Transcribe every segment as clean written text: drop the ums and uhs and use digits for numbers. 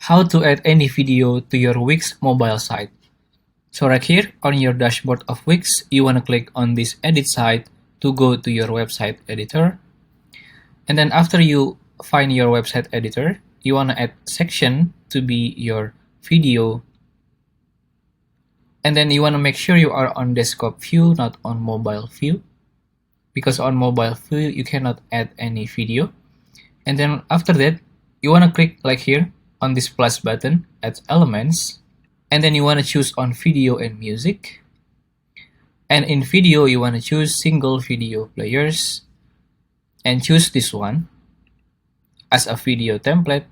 How to add any video to your WIX mobile site. So right here on your dashboard of WIX, you want to click on this edit site to go to your website editor. And then after you find your website editor, you want to add section to be your video. And then you want to make sure you are on desktop view, not on mobile view, because on mobile view you cannot add any video. And then after that, you want to click like here on this plus button, add elements, and then you want to choose on video and music. And in video, you want to choose single video players and choose this one as a video template.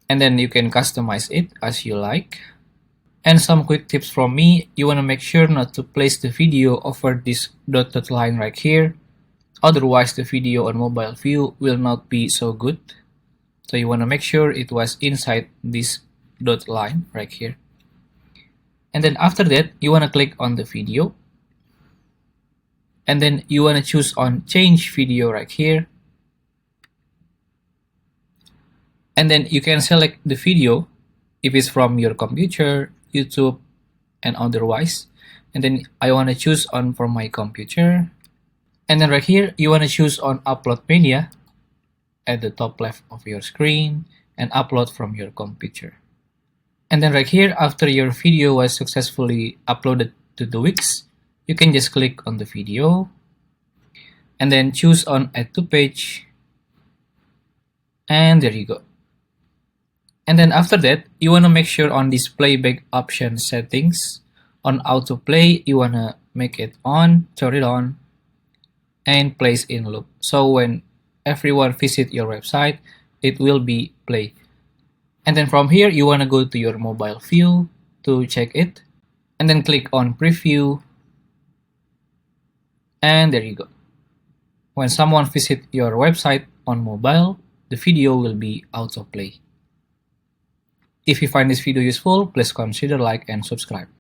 And then you can customize it as you like. And some quick tips from me, you want to make sure not to place the video over this dotted line right here. Otherwise, the video on mobile view will not be so good. So you want to make sure it was inside this dot line right here. And then after that, you want to click on the video. And then you want to choose on change video right here. And then you can select the video if it's from your computer, YouTube, and otherwise. And then I want to choose on from my computer. And then right here, you want to choose on upload media at the top left of your screen and upload from your computer. And then right here, after your video was successfully uploaded to the WIX, you can just click on the video and then choose on add to page. And there you go. And then after that, you want to make sure on this playback option settings, on autoplay, you want to make it on, turn it on, and place in loop. So when everyone visit your website, it will be play. And then from here, you want to go to your mobile view to check it. And then click on preview. And there you go. When someone visit your website on mobile, the video will be autoplay. If you find this video useful, please consider like and subscribe.